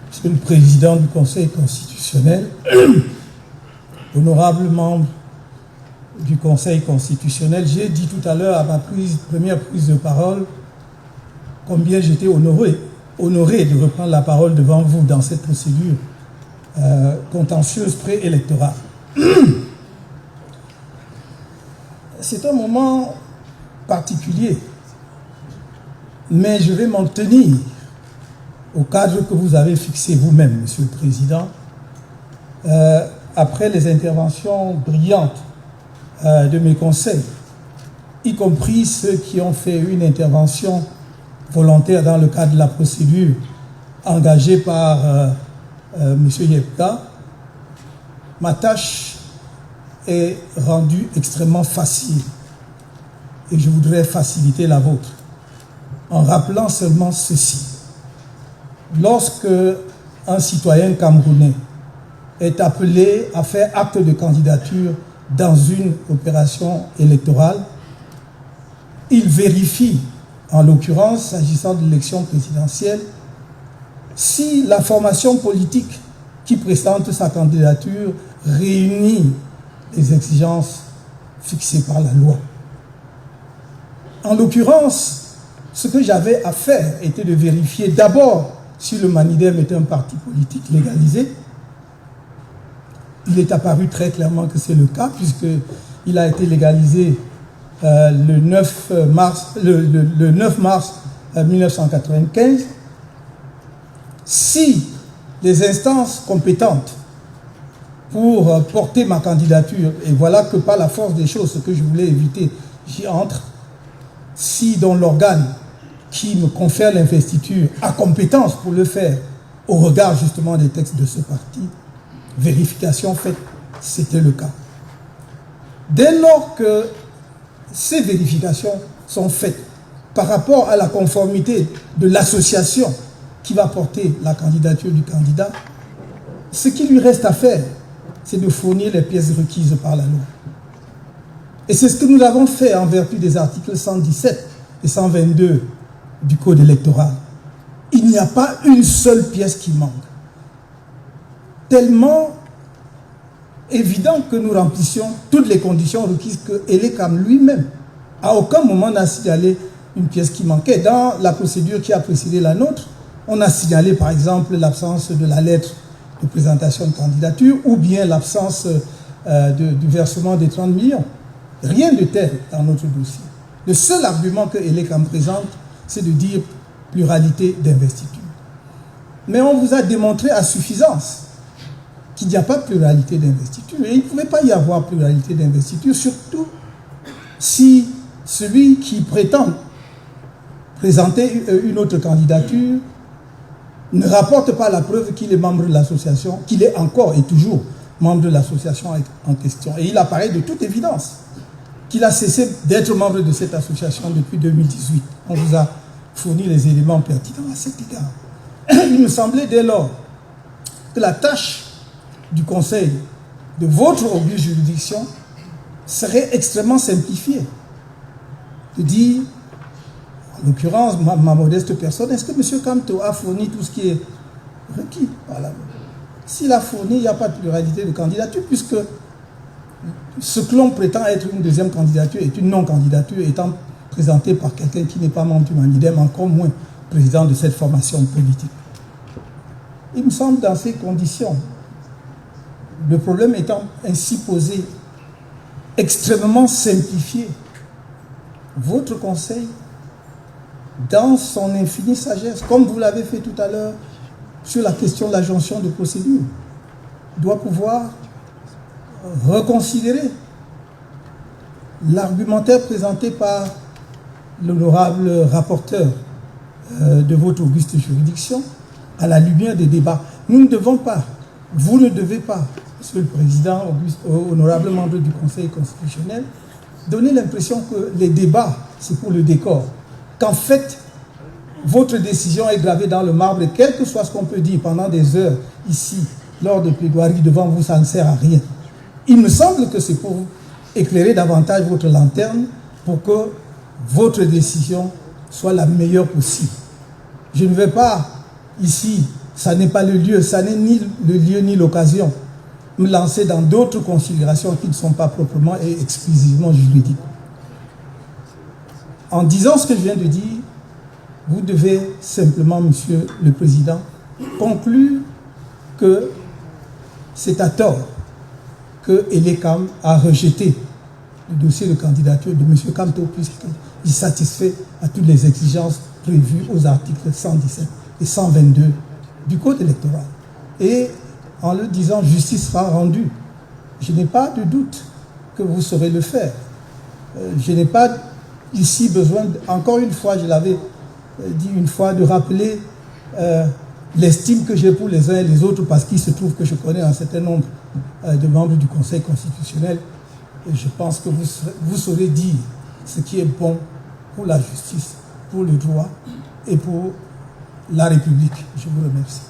Monsieur le Président du Conseil constitutionnel, honorables membres du Conseil constitutionnel, j'ai dit tout à l'heure à ma première prise de parole combien j'étais honoré de reprendre la parole devant vous dans cette procédure contentieuse préélectorale. C'est un moment particulier, mais je vais m'en tenir au cadre que vous avez fixé vous-même, Monsieur le Président, après les interventions brillantes de mes conseils, y compris ceux qui ont fait une intervention volontaire dans le cadre de la procédure engagée par M. Yepka, ma tâche est rendue extrêmement facile et je voudrais faciliter la vôtre en rappelant seulement ceci. Lorsque un citoyen camerounais est appelé à faire acte de candidature dans une opération électorale, il vérifie, en l'occurrence, s'agissant de l'élection présidentielle, si la formation politique qui présente sa candidature réunit les exigences fixées par la loi. En l'occurrence, ce que j'avais à faire était de vérifier d'abord si le Manidem était un parti politique légalisé. Il est apparu très clairement que c'est le cas, puisqu'il a été légalisé le 9 mars 1995. Si les instances compétentes pour porter ma candidature, et voilà que par la force des choses, ce que je voulais éviter, j'y entre, si dans l'organe qui me confère l'investiture a compétence pour le faire au regard justement des textes de ce parti, vérification faite, c'était le cas. Dès lors que ces vérifications sont faites par rapport à la conformité de l'association qui va porter la candidature du candidat, ce qui lui reste à faire, c'est de fournir les pièces requises par la loi. Et c'est ce que nous avons fait en vertu des articles 117 et 122 du Code électoral. Il n'y a pas une seule pièce qui manque. Tellement évident que nous remplissions toutes les conditions requises que Elekam lui-même, à aucun moment n'a signalé une pièce qui manquait. Dans la procédure qui a précédé la nôtre, on a signalé par exemple l'absence de la lettre de présentation de candidature ou bien l'absence du versement des 30 millions. Rien de tel dans notre dossier. Le seul argument que Elekam présente, c'est de dire pluralité d'investiture. Mais on vous a démontré à suffisance qu'il n'y a pas de pluralité d'investiture. Et il ne pouvait pas y avoir pluralité d'investiture, surtout si celui qui prétend présenter une autre candidature ne rapporte pas la preuve qu'il est membre de l'association, qu'il est encore et toujours membre de l'association en question. Et il apparaît de toute évidence qu'il a cessé d'être membre de cette association depuis 2018. On vous a fourni les éléments pertinents à cet égard. Il me semblait dès lors que la tâche du Conseil de votre auguste juridiction serait extrêmement simplifiée. De dire, en l'occurrence, ma modeste personne, est-ce que M. Kamto a fourni tout ce qui est requis? Voilà. S'il a fourni, il n'y a pas de pluralité de candidature, puisque ce que l'on prétend être une deuxième candidature est une non-candidature étant présentée par quelqu'un qui n'est pas membre du Manidem, encore moins président de cette formation politique. Il me semble dans ces conditions, le problème étant ainsi posé, extrêmement simplifié, votre conseil, dans son infinie sagesse, comme vous l'avez fait tout à l'heure sur la question de la jonction de procédure, doit pouvoir reconsidérer l'argumentaire présenté par l'honorable rapporteur de votre auguste juridiction à la lumière des débats. Nous ne devons pas, vous ne devez pas, Monsieur le Président, honorable membre du Conseil constitutionnel, donner l'impression que les débats, c'est pour le décor. Qu'en fait, votre décision est gravée dans le marbre et quel que soit ce qu'on peut dire pendant des heures ici, lors de plaidoiries devant vous, ça ne sert à rien. Il me semble que c'est pour éclairer davantage votre lanterne pour que votre décision soit la meilleure possible. Je ne vais pas ici, ça n'est pas le lieu, ça n'est ni le lieu ni l'occasion, me lancer dans d'autres considérations qui ne sont pas proprement et exclusivement juridiques. En disant ce que je viens de dire, vous devez simplement, Monsieur le Président, conclure que c'est à tort que Elekam a rejeté le dossier de candidature de M. Kamto puisqu'il satisfait à toutes les exigences prévues aux articles 117 et 122 du Code électoral. Et en le disant, justice sera rendue. Je n'ai pas de doute que vous saurez le faire. Je n'ai pas ici besoin, encore une fois, je l'avais dit une fois, de rappeler l'estime que j'ai pour les uns et les autres, parce qu'il se trouve que je connais un certain nombre de membres du Conseil constitutionnel. Et je pense que vous saurez dire ce qui est bon pour la justice, pour le droit et pour la République. Je vous remercie.